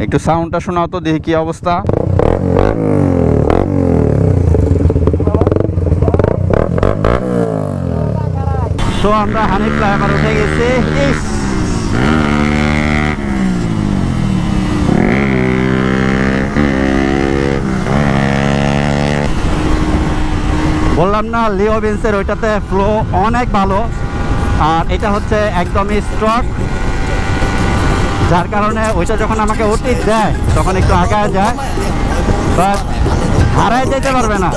একটু সাউন্ডটা শোনাও তো, দেখি কি অবস্থা। তো আমরা হানি ফ্লাইওভার উঠে গেছি। বললাম না লিও বিনসের ওইটাতে ফ্লো অনেক ভালো, আর এটা হচ্ছে একদমই স্ট্রক, যার কারণে ওইটা যখন আমাকে ওটিট দেয় তখন একটু আগায় যায়, বাট হারায় যেতে পারবে না।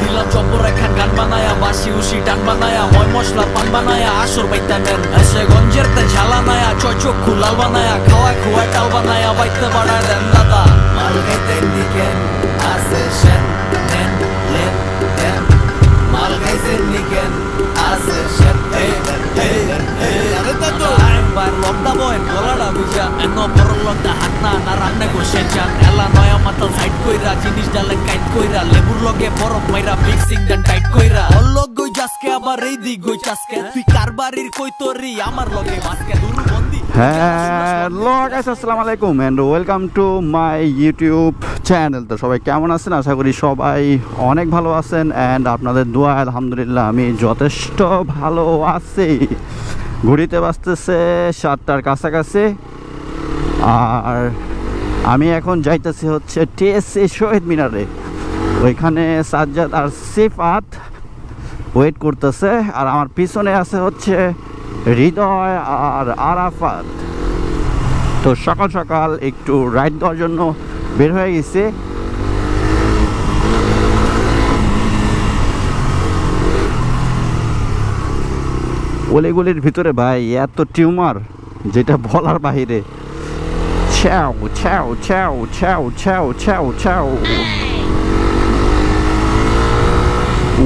দিলাম চম্পর একখান গান বানায়া, বাসি উসি টান বানায়া, ময় মশলা পান বানায়া, আসর বাইতা নেন এসে গঞ্জের তে ঝালানায়া, চয় চক্ষু লাল বানায়া, খাওয়ায় খুয়ায় টাল বানায়া, বাইতে বাড়ায় দেন দাদা। মাল খাইতে নিকেন আসে শেন নেন লেন দেন, মাল খাইতে নিকেন আসে শেন আরে দাদু একবার লকডা বয় গলাটা বুঝা, এনো বড় লকডা হাত না না রান্না করছে চান, এলা নয়া মাতাল সাইড কইরা, জিনিস ডালে কাইট কইরা, লেবুর লগে বরফ মাইরা, মিক্সিং দেন টাইট কইরা, ওর লগ গই জাসকে আবার এই দিক গই চাসকে, তুই কারবারির কই তোরি আমার লগে মাসকে দুরু বন্দি। হ্যালো গাইস, আসসালামু আলাইকুম and welcome to my YouTube channel. তো সবাই কেমন আছেন? আশা করি সবাই অনেক ভালো আছেন এন্ড আপনাদের দোয়া আলহামদুলিল্লাহ আমি যথেষ্ট ভালো আছি। ঘুরিতে বাজতেছে 7টার কাছাকাছি, আর আমি এখন যাইতেছি হচ্ছে টিএসসি শহীদ মিনারে। ওইখানে সাজ্জাদ আর সিফাত ওয়েট করতেছে, আর আমার পিছনে আছে হচ্ছে হৃদয় আর আরাফাত। তো সকাল সকাল একটু রাইড দেওয়ার জন্য বের হয়ে গেছে। অলিগলির ভিতরে ভাই এত টিউমার যেটা বলার বাহিরে। ছ্যাও ছ্যাও ছ্যাও ছ্যাও ছ্যাও ছ্যাও ছ্যাও।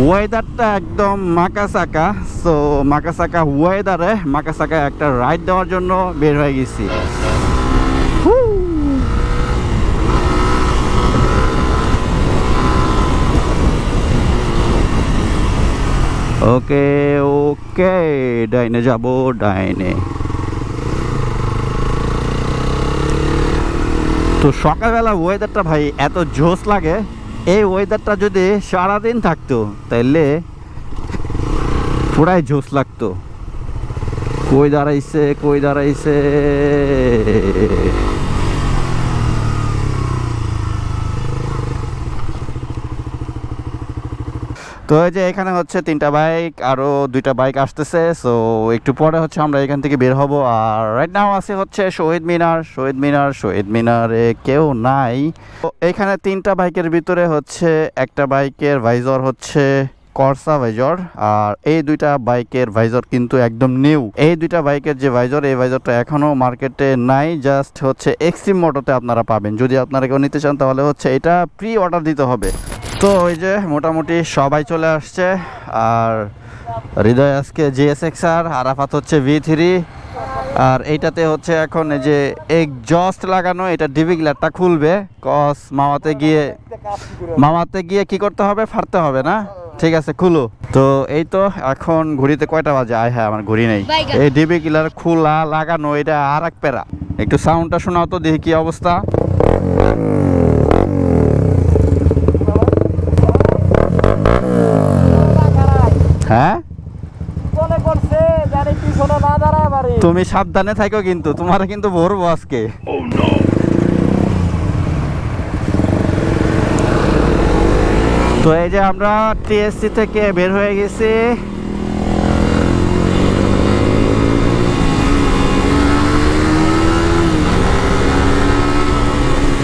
ওয়েদারটা একদম মাকাসাকা। সো মাকাসাকা ওয়েদারে মাকাসাকা একটা রাইড দেওয়ার জন্য বের হয়ে গেছি। ওকে ওকে, ডাইনে যাব, ডাইনে। তো সকালবেলা ওয়েদারটা ভাই এত জোশ লাগে। এই ওয়েদারটা যদি সারাদিন থাকতো তাইলে পুরাই জোশ লাগতো। কই দাঁড়াইছে কই দাঁড়াইছে। তো এই যে এখানে হচ্ছে 3টা বাইক, আরও 2টা বাইক আসতেছে। সো একটু পরে হচ্ছে আমরা এখান থেকে বের হব। আর রাইট নাও আছে হচ্ছে শহীদ মিনার। শহীদ মিনারে কেউ নাই। তো এখানে 3টা বাইকের ভিতরে হচ্ছে একটা বাইকের ভাইজর হচ্ছে কর্সা ভাইজর, আর এই 2টা বাইকের ভাইজর কিন্তু একদম নিউ। এই 2টা বাইকের যে ভাইজর, এই ভাইজরটা এখনো মার্কেটে নাই, জাস্ট হচ্ছে এক্সট্রিম মোটোতে আপনারা পাবেন। যদি আপনারা কেউ নিতে চান তাহলে হচ্ছে এটা প্রি অর্ডার দিতে হবে। তো ওই যে মোটামুটি সবাই চলে আসছে। আর হৃদয় আজকে GSX-R, আরাফাত হচ্ছে V3, আর এইটাতে হচ্ছে এখন এই যে এক্সজস্ট লাগানো, এটা ডিভি গ্লারটা খুলবে। কস মামাতে গিয়ে কি করতে হবে? ফাড়তে হবে না? ঠিক আছে, খুলো। তো এই তো এখন ঘড়িতে কয়টা বাজে? আয় হ্যাঁ, আমার ঘড়ি নেই। এই ডিভি গ্লার খোলা লাগানো, এটা আর এক প্যারা। একটু সাউন্ডটা শোনাও তো, দেখি কি অবস্থা। হ্যাঁ, তুমি সাবধানে থাকো কিন্তু, তোমার কিন্তু ভরবো আজকে। তো এই যে আমরা টিএসসি থেকে বের হয়ে গেছি।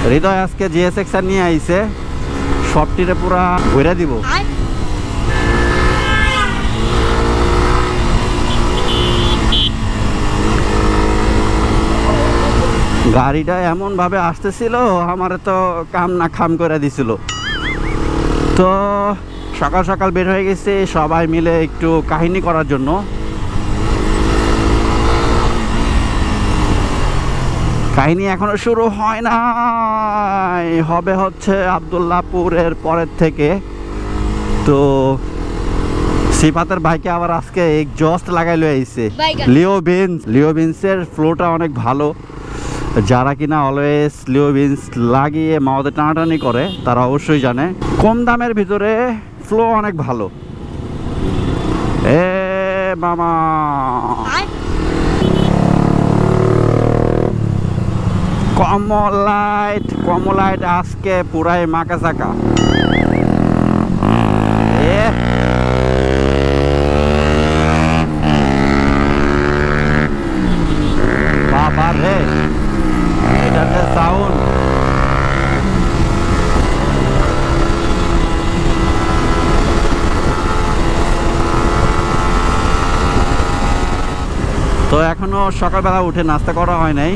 হৃদয় আজকে GSX-R নিয়ে আইছে, সবটিরে পুরা ঘুরে দিব। গাড়িটা এমন ভাবে আসতেছিল আমার তো কাম না খাম করে দিছিল। তো সকাল সকাল বের হয়ে গেছে সবাই মিলে একটু কাহিনী করার জন্য। কাহিনী এখনো শুরু হয় নাই, হবে হচ্ছে আব্দুল্লাহপুরের পরের থেকে। তো সিফাতের বাইকে আবার আজকে এক্সজস্ট লাগাই লয়ে আইছে লিও বিনসের ফ্লোটা অনেক ভালো। যারা কিনা অলওয়েজ লিও বিনস লাগিয়ে মাওতে টানাটানি করে তারা অবশ্যই জানে কম দামের ভিতরে ফ্লো অনেক ভালো। এ মামা কমলাইট আজকে পুরাই মাকা চাকা। বাবা রে এটাতে সাউন্ড। তো এখনো সকালবেলা উঠে নাস্তা করা হয় নাই,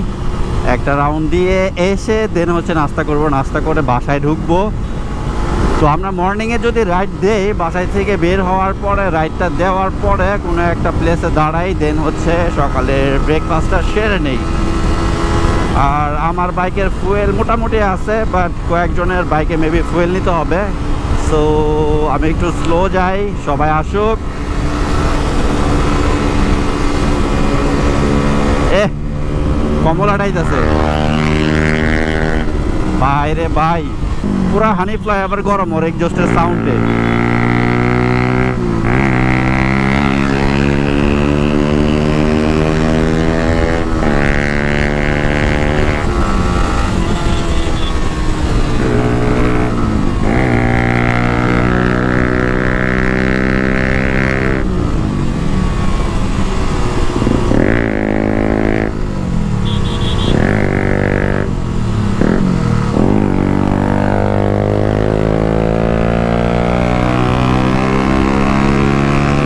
একটা রাউন্ড দিয়ে এসে দেন হচ্ছে নাস্তা করব, নাস্তা করে বাসায় ঢুকবো। তো আমরা মর্নিংয়ে যদি রাইড দেই, বাসায় থেকে বের হওয়ার পরে রাইডটা দেওয়ার পরে কোনো একটা প্লেসে দাঁড়াই, দেন হচ্ছে সকালের ব্রেকফাস্টটা সেরে নেই। আর আমার বাইকের ফুয়েল মোটামুটি আছে, বাট কয়েকজনের বাইকে মেবি ফুয়েল নিতে হবে। সো আমি একটু স্লো যাই, সবাই আসুক। কমলাটাই আছে ভাই রে ভাই, পুরা হানি ফ্লাই আবার গরম ওর এক্সজস্টের সাউন্ডে।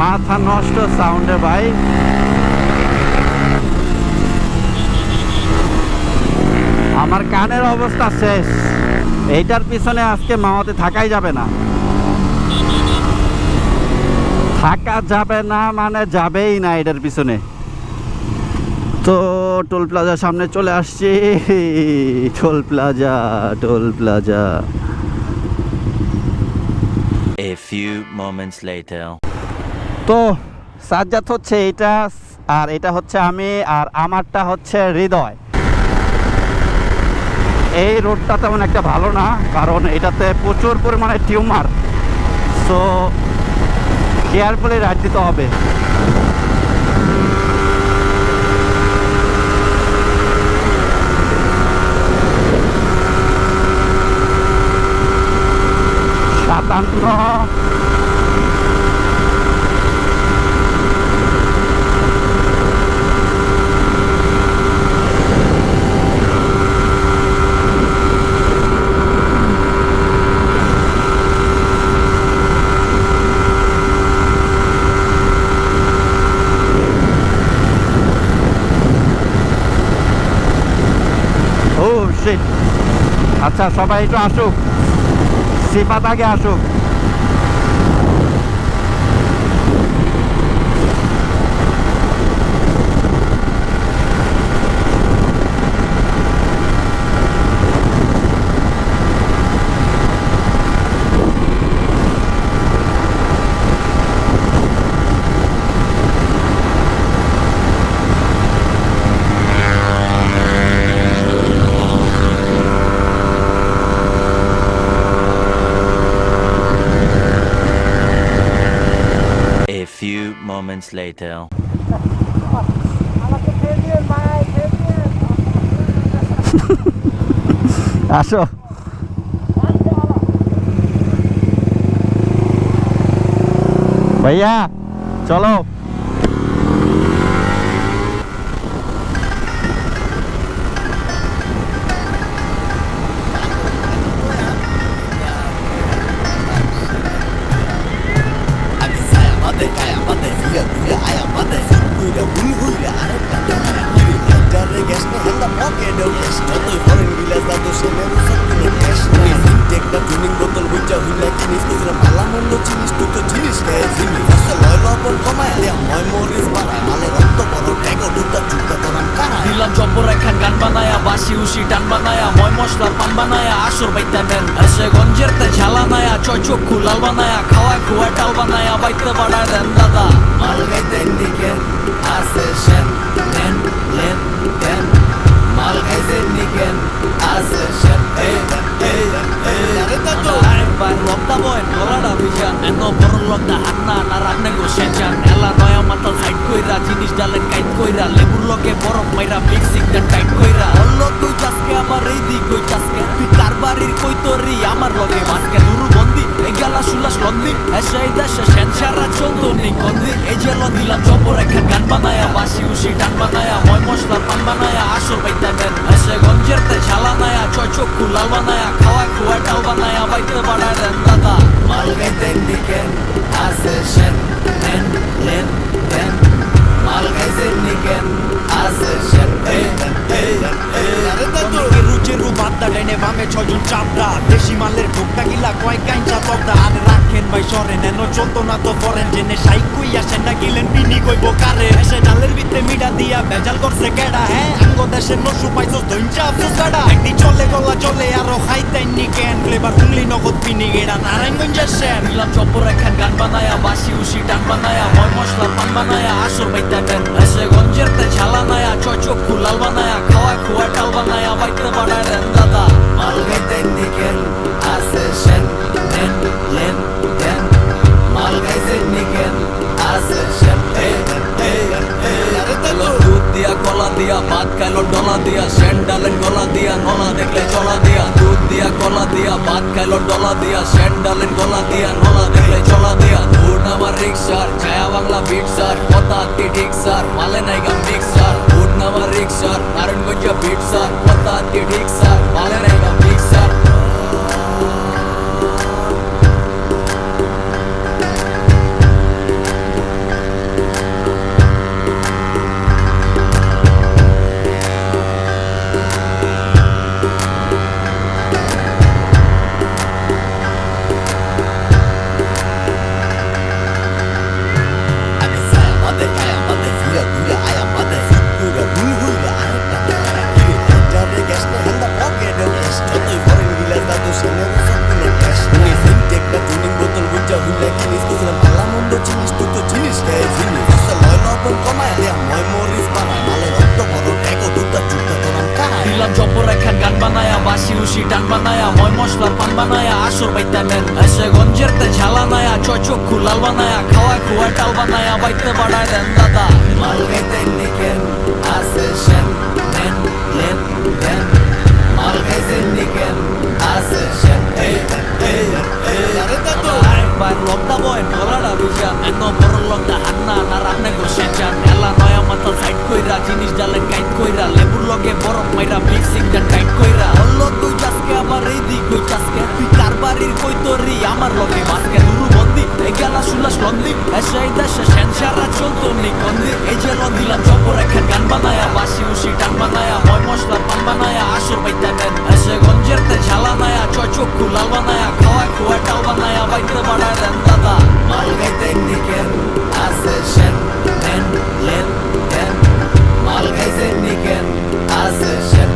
মাথা নষ্ট সাউন্ডে ভাই। আমার কানের অবস্থা শেষ, এইটার পিছনে আজকে মাওয়াতে থাকাই যাবে না, থাকা যাবে না মানে যাবেই না এটার পিছনে। তো টোল প্লাজার সামনে চলে আসছি, toll plaza. A few moments later. তো সাজ্জাদ হচ্ছে এইটা, আর এটা হচ্ছে আমি, আর আমারটা হচ্ছে হৃদয়। এই রোডটা তেমন একটা ভালো না, কারণ এটাতে প্রচুর পরিমাণে টিউমার, সো কেয়ারফুলি রাইড দিতে হবে। সাতান্ন আচ্ছা সবাই একটু আসুক, সিফাত আগে আসুক। A few moments later. আসো ভাইয়া, চলো। দিলাম জব্বর একখান গান বানায়া, বাসি উসি টান বানায়া, ময় মশলার পান বানায়া, আসর বাইতা নেন এসে গঞ্জের তে ঝালা নায়া, চয় চক্ষু লাল বানায়া, খাওয়ায় খুয়ায় টাল বানায়া, বাইতে বাড়ায় দেন দাদা। মাল গাইতেন দিকেন আসে সেন নেন লেন দেন, মাল খাইছে নিকেন আছে শেন এই একবার লকটা বয় গলাটা বিজান এত বড় লকটা হান্না না রাখনে গো সেজান এলা নয়া মাথা সাইড কইরা জিনিস ডালেন কাইট কইরা লেবুর লগে বরফ মাইরা মিক্সিং দেন টাইট কইরা অল্ল কই চাসকে আবার এই দি কই চাসকে তুই কারবারির কই তোরি আমার লগে মাসকে দুরু বন্দি এই গালা সুলাস লন্দি এসে এই দেশে সেন সারা চলতো নি কন্দি এই যে দিলাম চপর একখান গান বানায়া বাসি উসি টান বানায়া ময় মশলা পান বানায়া আসর বাইতা দেন এসে গঞ্জের তে ঝালা নায়া চয় চক্ষু লাল বানায়া খাওয়া খুয়া টাল বানায়া বাইতে বাড়ায় দেন দাদা মাল গাইতে নিকেন আছে সেন নেন লেন দেন মাল গাইতে নিকেন আছে সেন রুচেরু বাদ্দা ডাইনে বামে ছয়জন চাপড়া দেশি মালের ভোগটা গিলা কয় কাইঞ্চা তবদা আর রাখেন ভাই সরেন এন চলতো না তো ফরেন জেনে সাইক কই আসেন না গিলেন পিনি কইব কারে এসে ডালের ভিতরে মিডা দিয়া ভেজাল করছে কেডা হ্যাঁ আঙ্গ দেশের নসু পাইছো ধৈঞ্চা আফসোস কাডা একদিন চলে গলা চলে আরো খাইতেন নি কেন ফ্লেভার হুংলি নগদ পিনি গেডা নারায়ণগঞ্জের শেন দিলাম চপর একখান গান বানায়া বাসি উসি টান বানায়া ময় মশলা পান বানায়া আসর বাইতা দেন এসে গঞ্জের তে ঝালা নায়া চয় চক্ষু লাল বানায়া খাওয়া খুয়া টাল বানায়া বাইতে বাড়ায় দেন দাদা মাল গাইতে নিকেন আছে সেন নেন লেন দেন মাল গাইতে নিকেন আছে সেন দুধ দিয়া কলা দিয়া ভাত খাইলো ডলা দিয়া সেন ডালেন গলা দিয়া নলা দেখলে চলা দিয়া দুধ দিয়া কলা দিয়া ভাত খাইলো ডলা দিয়া সেন ডালেন গলা দিয়া নলা দেখলে চলা দিয়া দুধ নামার রিক্সার ছায়া বাংলা বিট সার কথা আত্মি ঠিক সার মালে নাই গাম মিক্সার দুধ নামার রিক্সার নারায়ণগঞ্জ বিট সার কথা আত্মি ঠিক সার মালে নাই গাম মিক্সার দিলাম চপর একখান গান বানায়া বাসি উসি টান বানায়া ময় মশলা পান বানায়া আসর বাইতা নেন এসে গঞ্জের তে ঝালা নায়া চয় চক্ষু লাল বানায়া খাওয়া খুয়া টাল বানায়া বাইতে বাড়ায় দেন দাদা মাল গাইতে নিকেন আছে সেন নেন লেন দেন মাল গাইতে নিকেন আছে সেন একবার লকটা বয় গলাটা বিজান এত বড় লকটা হান্না না রাখনে গো সেজান এলা নয়া মাথা সাইড কইরা জিনিস ডালেন কাইট কইরা লেবুর লগে বরফ মাইরা মিক্সিং দেন টাইট কইরা অল্ল কই চাসকে আবার এই দি কই চাসকে তুই কারবারির কই তোরি আমার লগে মাসকে দুরু বন্দি এই গালা সুলাস লন্দি এসে এই দেশে সেন সারা চলতো নি কন্দি এই যে দিলাম চপর একখান গান বানায়া বাসি উসি টান বানায়া ময় মশলা পান বানায়া আসর বাইতা দেন এসে গঞ্জের তে ঝালা নায়া চয় চক্ষু লাল বানায়া খাওয়া খুয়া টাল বানায়া বাইতে বাড়ায় দেন দাদা মাল গাইতে নিকেন আছে সেন নেন লেন দেন মাল গাইতে নিকেন আছে সেন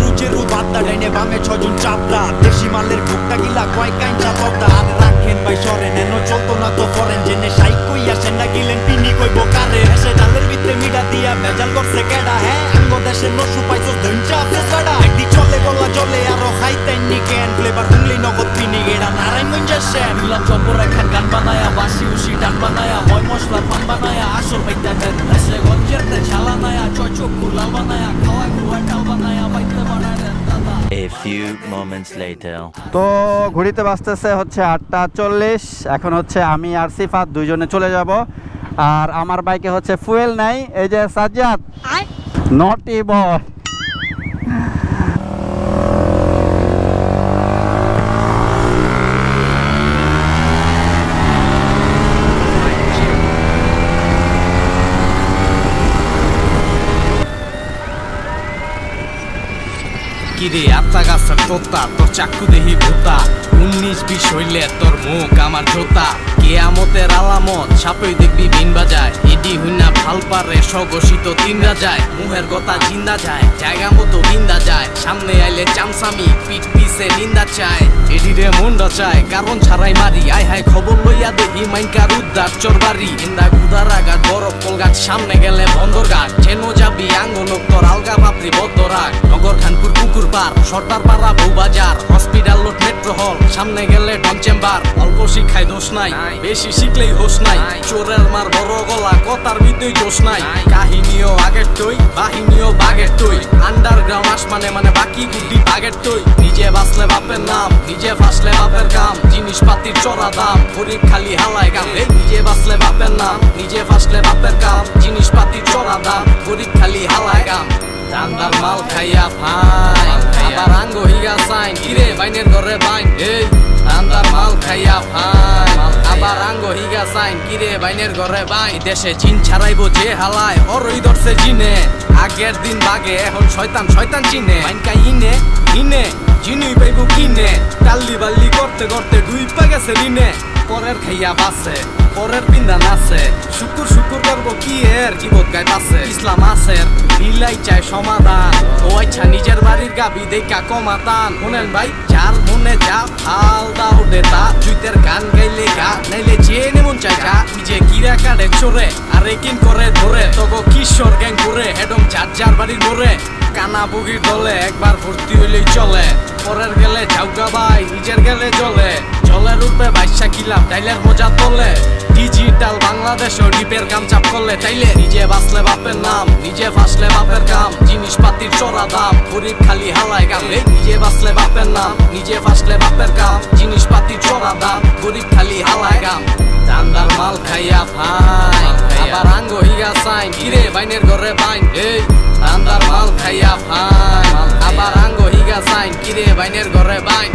রুচেরু বাদ্দা ডাইনে বামে ছয়জন চাপড়া দেশি মালের ভোগটা গিলা কয় কাইঞ্চা তবদা আর রাখেন ভাই সরেন এন চলতো না তো ফরেন জেনে সাইক কই আসেন না গিলেন পিনি কইব কারে এসে ডালের ভিতরে মিডা দিয়া ভেজাল করছে কেডা হ্যাঁ আঙ্গ দেশের নসু পাইছো ধৈঞ্চা আফসোস কাডা একদিন চলে গলা চলে আরো খাইতেন নি কেন ফ্লেভার হুংলি নগদ পিনি গেডা নারায়ণগঞ্জের শেন দিলাম চপর একখান গান বানায়া বাসি উসি টান বানায়া ময় মশলা পান বানায়া আসর বাইতা দেন এসে গঞ্জের তে ঝালা নায়া চয় চক্ষু লাল বানায়া খাওয়া খুয়া টাল বানায়া বাইতে বাড়ায় দেন দাদা A few moments later. তো ঘড়িতে বাজতেছে হচ্ছে 8:40। এখন হচ্ছে আমি আর সিফাত দুইজনে চলে যাব। আর আমার বাইকে হচ্ছে ফুয়েল নাই, এই যে সাজ্জাদ নটি বয়। কিরে আত্মা গাছার তোতা তোর চাকু দেহি ভোতা 19-20 হইলে তোর মুখ আমার জোতা কেয়ামতের আলামত সাপই দেখবি ভিন বাজায় এডি হুইনা ভাল পারে স্বঘোষিত তিন রাজায় মুহের কথা জিন্দা যায় জায়গা মতো বিন্দা যায় সামনে আইলে চামসামি পিঠ পিছে নিন্দা চায় এডিরে মনটা চায় কারণ ছাড়াই মারি আয় হায় খবর লইয়া দেখি মাইনকার উদ্ধার চরবারি ইন্দা গুদার আঘাত বরফ কলগাট সামনে গেলে বন্দর ঘাট চেন যাবি আঙ্গনক তোর আলগা পাত্রি বদ্ধ রাখ নগর খানপুর পুকুর পার সর্দার পাড়া বউবাজার হসপিটাল রোড মেট্রো হল সামনে গেলে ডন চেম্বার অল্প শিক্ষায় দোষ নাই বেশি শিখলেই হোস নাই চোরের মার বড় গলা কথার ভিতরে জোশ নাই কাহিনীও আগের টই বাহিনীও বাগের টই আন্ডারগ্রাউন্ড আসমানে মানে বাকি গুড্ডি বাগের টই নিজে বাঁচলে বাপের নাম নিজে ফাঁসলে বাপের কাম জিনিসপাতির চড়া দাম গরিব খালি হালায় কাম এই নিজে বাঁচলে বাপের নাম নিজে ফাঁসলে বাপের কাম জিনিসপাতির চড়া দাম গরিব খালি হালায় কাম দান্দার মাল খাইয়া ভাই আবার আঙ্গ হিগা সাইন কিরে বাইনের ঘরে বাইন এই দান্দার মাল খাইয়া ভাই আবার আঙ্গ হিগা সাইন কিরে বাইনের ঘরে বাই দেশে জিন ছাড়াইবো যে হালায় অরই ধরছে জিনে আগের দিন বাগে এখন শয়তান শয়তান চিনে বাইনকা ইনে ইনে জিনুই পাইবো কিনে টাল্লি বাল্লি করতে করতে ডুইপা গেছে লিনে পরের খাইয়া বাসে পরের পিন্দা নাচে শুকুর শুকুর করবো কি এর জীবত গায় পাশে ইসলাম আসের বিলাই চায় সমাধান ও আচ্ছা নিজের বাড়ির গাবি দেখা কমাতান শুনেন ভাই যার মনে যা হাল দাও দে তা জুইতের গান গাইলে গা নাইলে যে নেমন চায় যা নিজে কিরা কাটে চোরে আর একিন করে ধরে তগো কিশোর গ্যাং করে হেডম যার যার বাড়ির মোরে কানা বুগির দলে একবার ভর্তি হইলেই চলে পরের গেলে ঝাউকা ভাই নিজের গেলে জলে জলের উঠবে বাইশা কিলাম টাইলের মজা তোলে ডিজিটাল বাংলাদেশও ডিপের কাম চাপ করলে চাইলে নিজে বাঁচলে বাপের নাম নিজে ফাঁসলে বাপের কাম জিনিসপাতির চড়া দাম গরিব খালি হালায় কাম এই নিজে বাঁচলে বাপের নাম নিজে ফাঁসলে বাপের কাম জিনিসপাতির চড়া দাম গরিব খালি হালায় কাম দান্দার মাল খাইয়া ভাই আবার আঙ্গ হিগা সাইন কিরে বাইনের ঘরে বাইন এই দান্দার মাল খাইয়া ভাই আবার আঙ্গ হিগা সাইন কিরে বাইনের ঘরে বাইন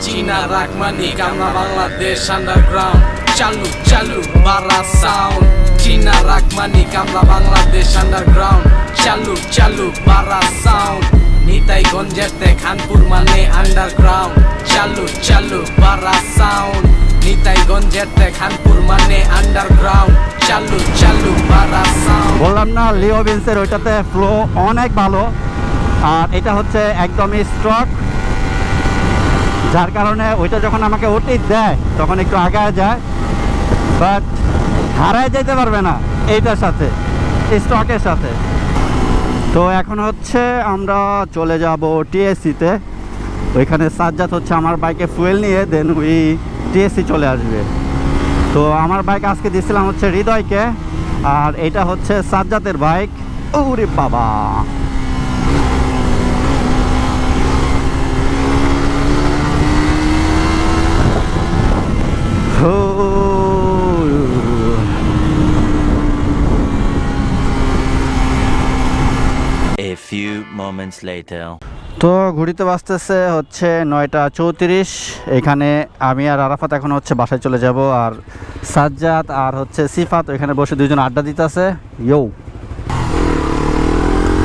চীনা রাখমানি কামরা বাংলাদেশ আন্ডারগ্রাউন্ড চালু চালু বারা সাউন্ড চীনা রাখমানি কামরা বাংলাদেশ আন্ডারগ্রাউন্ড চালু চালু বারা সাউন্ড নিতাইগঞ্জেতে খানপুর মানে আন্ডারগ্রাউন্ড চালু চালু বারা সাউন্ড নিতাইগঞ্জেতে খানপুর মানে আন্ডারগ্রাউন্ড চালু চালু বারা সাউন্ড বললাম না লিও বিন্সের ওইটাতে ফ্লো অনেক ভালো আর এটা হচ্ছে একদমই স্ট্রক যার কারণে ওইটা যখন আমাকে ওটি দেয় তখন একটু আগায় যায় বাট হারায় যেতে পারবে না এইটার সাথে স্টকের সাথে। তো এখন হচ্ছে আমরা চলে যাব টিএসসিতে, ওইখানে সাজ্জাদ হচ্ছে আমার বাইকে ফুয়েল নিয়ে দেন ওই টিএসসি চলে আসবে। তো আমার বাইক আজকে দিয়েছিলাম হচ্ছে হৃদয়কে আর এটা হচ্ছে সাজ্জাদের বাইক। ওরে বাবা A few moments later. তো ঘুরিতে বাজতেছে হচ্ছে 9:34। এখানে আমি আর আরাফাত এখন হচ্ছে বাসায় চলে যাব আর সাজ্জাদ আর হচ্ছে সিফাত এখানে বসে দুইজন আড্ডা দিতেছে। ইয়ো,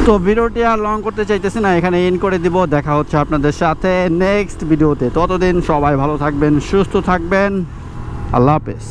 তো ভিডিওটি আর লং করতে চাইতেছি না, এখানে এন্ড করে দিব। দেখা হচ্ছে আপনাদের সাথে নেক্সট ভিডিওতে। ততদিন সবাই ভালো থাকবেন, সুস্থ থাকবেন। আল্লাহ হাফেজ।